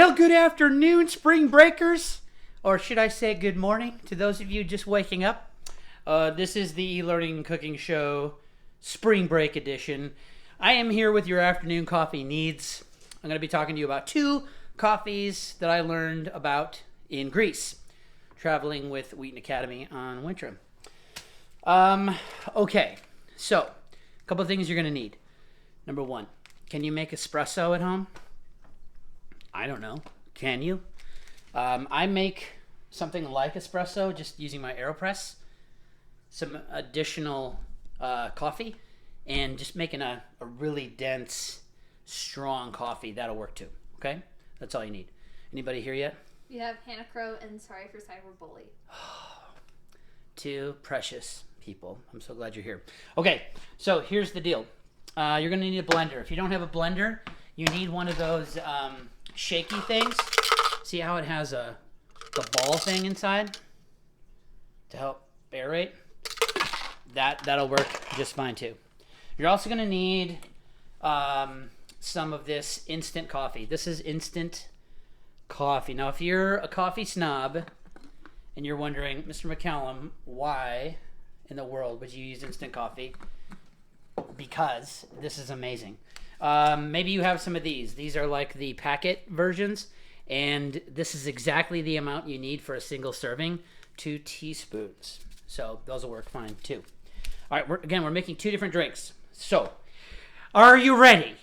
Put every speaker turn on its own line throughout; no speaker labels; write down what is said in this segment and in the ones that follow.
Well, good afternoon, spring breakers, or should I say good morning to those of you just waking up. This is the e-learning cooking show, spring break edition. I am here with your afternoon coffee needs. I'm going to be talking to you about two coffees that I learned about in Greece, traveling with Wheaton Academy on Wintram. Okay, so a couple of things you're going to need. Number one, can you make espresso at home? I don't know. Can you? I make something like espresso just using my AeroPress, some additional coffee, and just making a really dense, strong coffee. That'll work too. Okay? That's all you need. Anybody here yet?
You have Hannah Crow and Sorry for Cyberbully.
Two precious people. I'm so glad you're here. Okay, so here's the deal. You're going to need a blender. If you don't have a blender, you need one of those shaky things. See how it has the ball thing inside to help aerate? That'll work just fine too. You're also going to need some of this instant coffee. This is instant coffee. Now, if you're a coffee snob and you're wondering, Mr. McCallum, why in the world would you use instant coffee? Because this is amazing. Maybe you have some of these. These are like the packet versions, and this is exactly the amount you need for a single serving, 2 teaspoons. So those will work fine too. All right, we're making two different drinks. So, are you ready?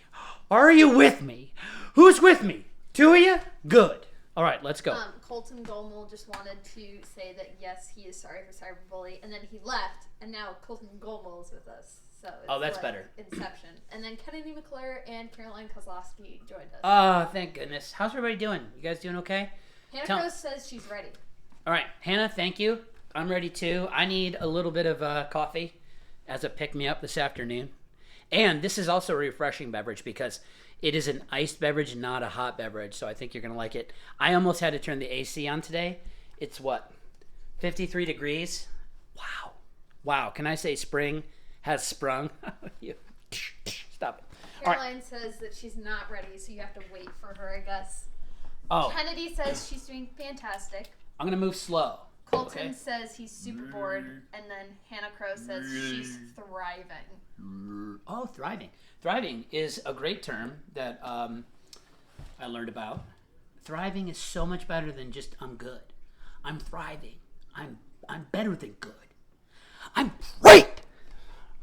Are you with me? Who's with me? Two of you? Good. All right, let's go.
Colton Gomel just wanted to say that yes, he is sorry for Cyberbully, and then he left, and now Colton Gomel is with us. So it's
that's
like
better.
Inception. And then Kennedy McClure and Caroline Kozlowski joined us.
Oh, thank goodness. How's everybody doing? You guys doing okay?
Hannah Rose says she's ready.
All right, Hannah, thank you. I'm ready too. I need a little bit of coffee as a pick-me-up this afternoon. And this is also a refreshing beverage because it is an iced beverage, not a hot beverage, so I think you're going to like it. I almost had to turn the AC on today. It's what, 53 degrees? Wow. Wow, can I say spring has sprung? Stop it.
Caroline says that she's not ready, so you have to wait for her, I guess.
Oh.
Kennedy says she's doing fantastic.
I'm going to move slow.
Colton says he's super bored, and then Hannah Crow says she's thriving.
Oh, thriving. Thriving is a great term that I learned about. Thriving is so much better than just I'm good. I'm thriving. I'm better than good. I'm great.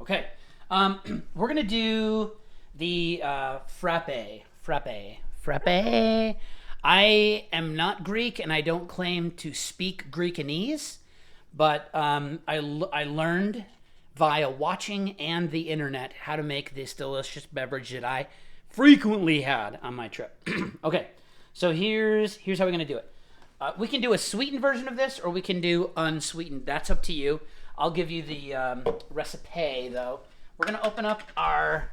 Okay. We're gonna do the Frappé. I am not Greek, and I don't claim to speak Greekanese, but I learned via watching and the internet how to make this delicious beverage that I frequently had on my trip. Okay, so here's how we're going to do it. We can do a sweetened version of this, or we can do unsweetened. That's up to you. I'll give you the recipe, though. We're going to open up our...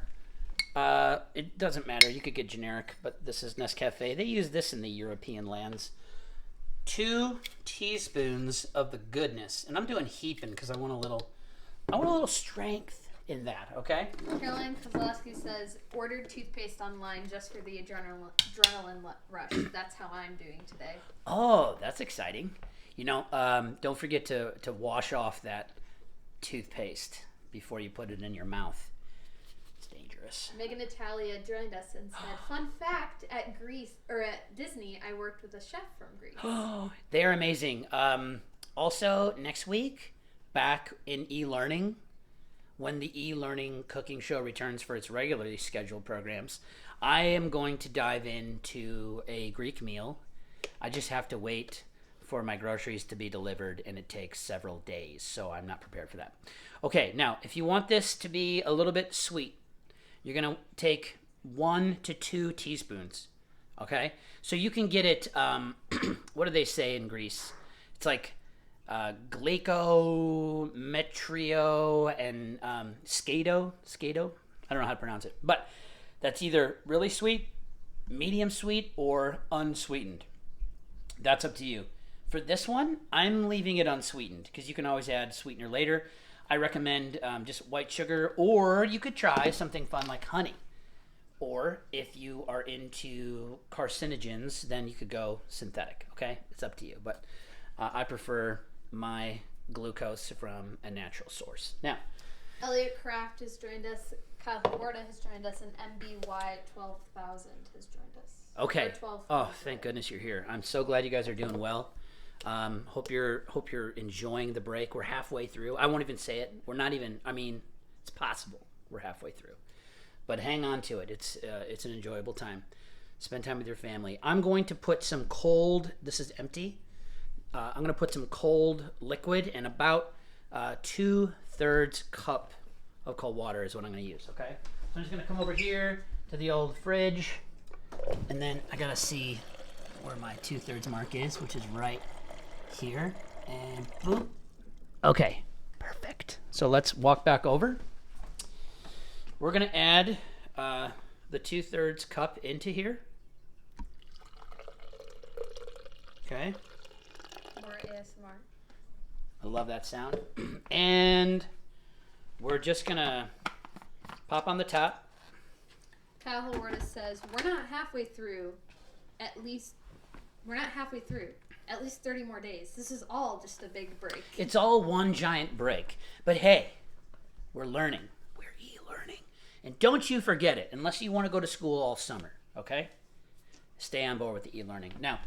it doesn't matter. You could get generic, but this is Nescafe. They use this in the European lands. 2 teaspoons of the goodness. And I'm doing heaping because I want a little strength in that, okay?
Caroline Kozlowski says, ordered toothpaste online just for the adrenaline rush. That's how I'm doing today.
Oh, that's exciting. You know, don't forget to wash off that toothpaste before you put it in your mouth. It's dangerous.
Megan Natalia joined us and said, fun fact, at Disney, I worked with a chef from Greece.
Oh, they're amazing. Also, next week, back in e-learning, when the e-learning cooking show returns for its regularly scheduled programs, I am going to dive into a Greek meal. I just have to wait for my groceries to be delivered, and it takes several days, so I'm not prepared for that. Okay, now, if you want this to be a little bit sweet, you're going to take 1 to 2 teaspoons, okay? So you can get it, what do they say in Greece? It's like glyco, metrio, and scato. I don't know how to pronounce it. But that's either really sweet, medium sweet, or unsweetened. That's up to you. For this one, I'm leaving it unsweetened because you can always add sweetener later. I recommend just white sugar, or you could try something fun like honey or if you are into carcinogens, then you could go synthetic. Okay, it's up to you. But I prefer my glucose from a natural source. Now,
Elliot Kraft has joined us. Kyle Huerta has joined us, and MBY 12,000 has joined us.
Okay. Oh, thank goodness you're here. I'm so glad you guys are doing well. Hope you're enjoying the break. We're halfway through. I won't even say it. We're not even. I mean, it's possible we're halfway through, but hang on to it. It's an enjoyable time. Spend time with your family. I'm going to put some cold. This is empty. I'm going to put some cold liquid and about 2/3 cup of cold water is what I'm going to use. Okay. So I'm just going to come over here to the old fridge, and then I gotta see where my 2/3 mark is, which is right here, and boop. Okay, perfect. So let's walk back over. We're gonna add the 2/3 cup into here. Okay.
More ASMR.
I love that sound. And we're just gonna pop on the top.
Kyle Huerta says, we're not halfway through. We're not halfway through. At least 30 more days. This is all just a big break.
It's all one giant break. But hey, we're learning. We're e-learning. And don't you forget it, unless you want to go to school all summer, okay? Stay on board with the e-learning. Now,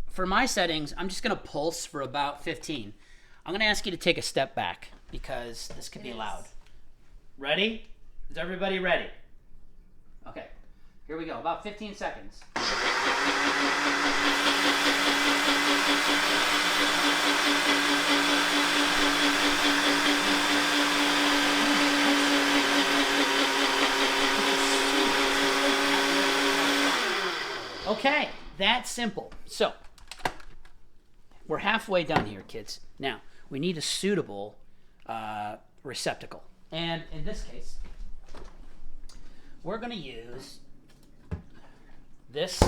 for my settings, I'm just going to pulse for about 15. I'm going to ask you to take a step back because this could be loud. Ready? Is everybody ready? Okay, here we go. About 15 seconds. Okay, that's simple. So, we're halfway done here, kids. Now, we need a suitable receptacle. And in this case, we're going to use this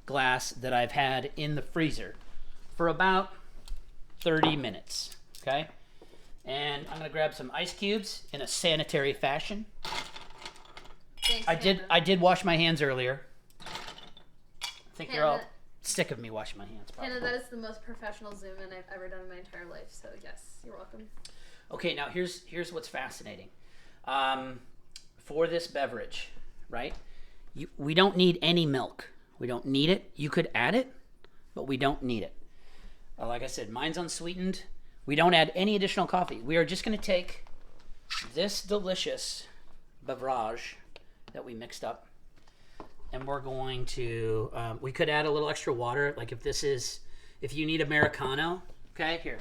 glass that I've had in the freezer for about 30 minutes, okay? And I'm going to grab some ice cubes in a sanitary fashion.
Thanks,
I did wash my hands earlier. I think you're all
Hannah.
sick of me washing my hands, probably.
Hannah, that is the most professional Zoom in I've ever done in my entire life, so yes, you're welcome.
Okay, now here's what's fascinating. For this beverage, right? We don't need any milk. We don't need it. You could add it, but we don't need it. Like I said, mine's unsweetened. We don't add any additional coffee. We are just going to take this delicious beverage that we mixed up, and we're going to, we could add a little extra water, like if you need Americano, okay, here,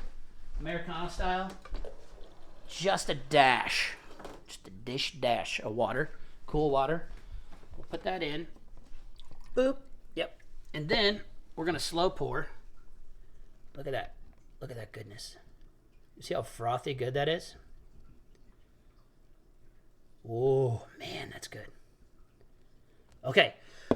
Americano style, just a dash of water, cool water. We'll put that in, boop, yep, and then we're gonna slow pour. Look at that goodness. You see how frothy good that is? Oh man, that's good. Okay,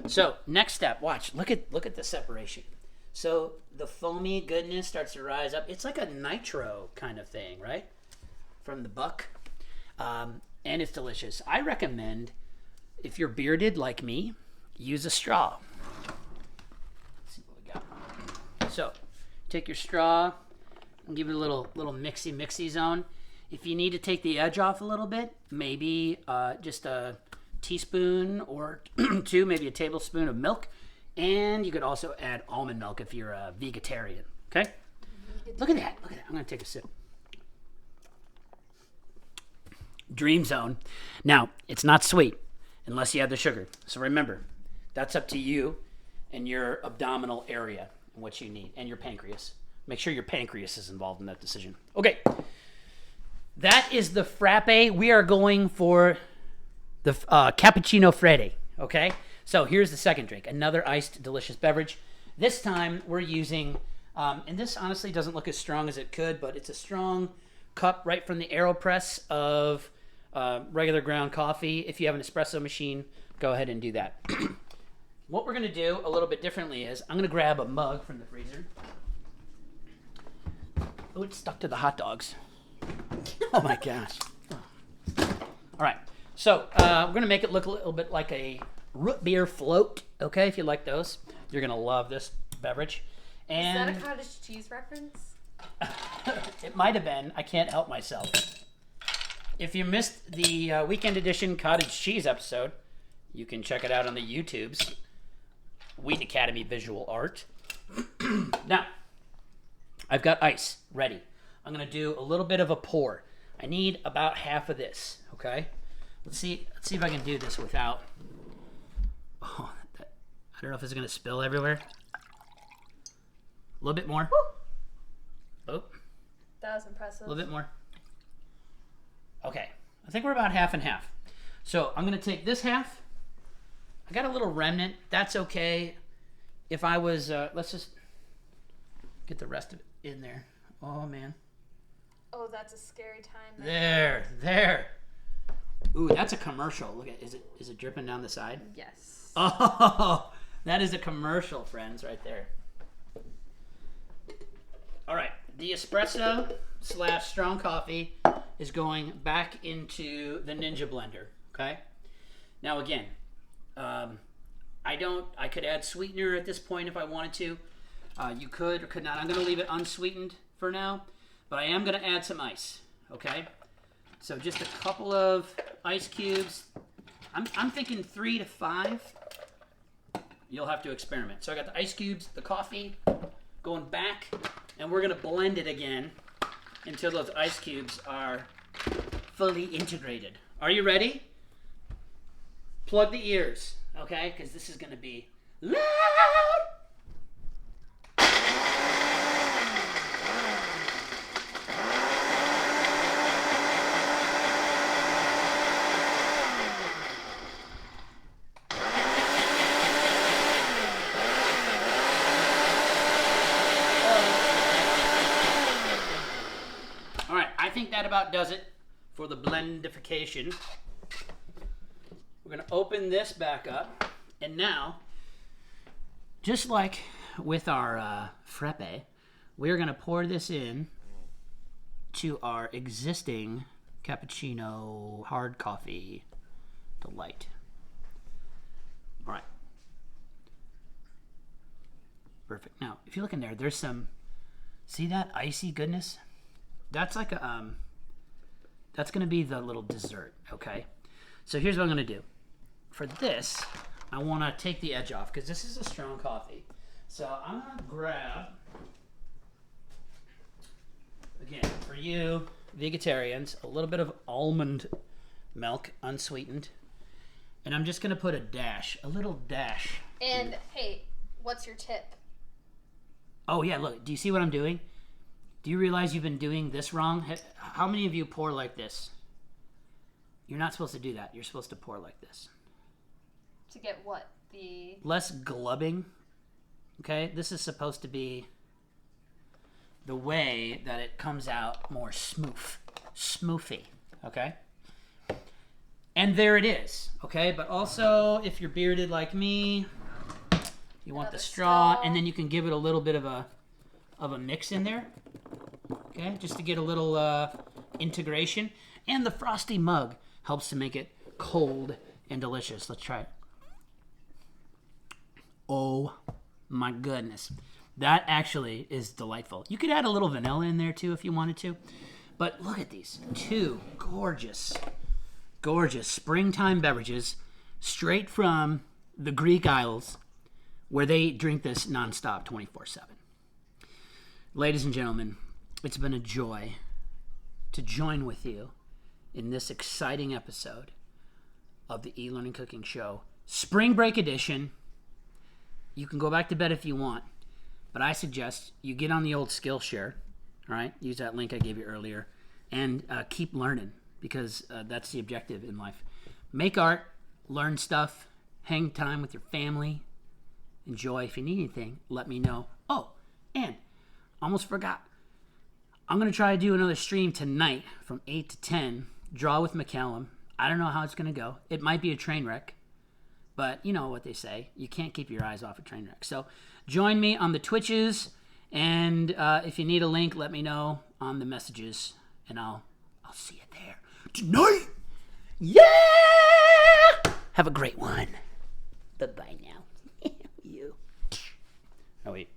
so next step, watch, look at the separation. So the foamy goodness starts to rise up. It's like a nitro kind of thing, right? From the buck. And it's delicious. I recommend, if you're bearded like me, use a straw. Let's see what we got. So take your straw and give it a little mixy zone. If you need to take the edge off a little bit, maybe just a teaspoon or two, maybe a tablespoon of milk. And you could also add almond milk if you're a vegetarian. Okay? Look at that. I'm going to take a sip. Dream zone. Now, it's not sweet unless you add the sugar. So remember, that's up to you and your abdominal area and what you need, and your pancreas. Make sure your pancreas is involved in that decision. Okay. That is the frappe. We are going for the cappuccino Freddo. Okay? So here's the second drink, another iced delicious beverage. This time we're using, and this honestly doesn't look as strong as it could, but it's a strong cup right from the AeroPress of regular ground coffee. If you have an espresso machine, go ahead and do that. What we're going to do a little bit differently is I'm going to grab a mug from the freezer. Oh, it's stuck to the hot dogs. Oh my gosh. All right. So we're going to make it look a little bit like a root beer float, okay? If you like those, you're going to love this beverage. And
Is that a cottage cheese reference?
it might have been. I can't help myself. If you missed the weekend edition cottage cheese episode, you can check it out on the YouTubes. Wheat Academy Visual Art. Now, I've got ice ready. I'm going to do a little bit of a pour. I need about half of this, okay? Let's see if I can do this without... Oh, I don't know if it's going to spill everywhere. A little bit more.
Woo! Oh. That was impressive.
A little bit more. Okay. I think we're about half and half. So I'm going to take this half. I got a little remnant. That's okay. If I was... let's just get the rest of it in there. Oh, man.
Oh, that's a scary time.
There. Ooh, that's a commercial. Look at is it dripping down the side?
Yes.
Oh, that is a commercial, friends, right there. All right, the espresso / strong coffee is going back into the Ninja blender. Okay. Now again, I could add sweetener at this point if I wanted to. You could or could not. I'm going to leave it unsweetened for now, but I am going to add some ice. Okay. So just a couple of ice cubes. I'm thinking 3 to 5. You'll have to experiment. So I got the ice cubes, the coffee, going back, and we're gonna blend it again until those ice cubes are fully integrated. Are you ready? Plug the ears, okay? Because this is gonna be loud. I think that about does it for the blendification. We're going to open this back up. And now, just like with our Frappé, we're going to pour this in to our existing cappuccino hard coffee delight. All right. Perfect. Now, if you look in there, there's some, see that icy goodness? That's like a, that's going to be the little dessert, okay? So here's what I'm going to do. For this, I want to take the edge off because this is a strong coffee. So I'm going to grab, again, for you vegetarians, a little bit of almond milk, unsweetened. And I'm just going to put a little dash.
And, hey, what's your tip?
Oh, yeah, look, do you see what I'm doing? Do you realize you've been doing this wrong? How many of you pour like this? You're not supposed to do that. You're supposed to pour like this.
To get what? The...
Less glubbing. Okay? This is supposed to be the way that it comes out more smoofy. Okay? And there it is. Okay? But also, if you're bearded like me, you want the straw, and then you can give it a little bit of a mix in there. Okay, just to get a little integration. And the frosty mug helps to make it cold and delicious. Let's try it. Oh my goodness. That actually is delightful. You could add a little vanilla in there too if you wanted to. But look at these. 2 gorgeous springtime beverages straight from the Greek Isles where they drink this nonstop 24/7. Ladies and gentlemen, it's been a joy to join with you in this exciting episode of the E-Learning Cooking Show, Spring Break Edition. You can go back to bed if you want, but I suggest you get on the old Skillshare, all right? Use that link I gave you earlier, and keep learning because that's the objective in life. Make art, learn stuff, hang time with your family, enjoy. If you need anything, let me know. Oh, and almost forgot. I'm going to try to do another stream tonight from 8 to 10. Draw with McCallum. I don't know how it's going to go. It might be a train wreck. But you know what they say. You can't keep your eyes off a train wreck. So join me on the Twitches. And if you need a link, let me know on the messages. And I'll see you there tonight Yeah! Have a great one. Bye-bye now. You. Oh, wait.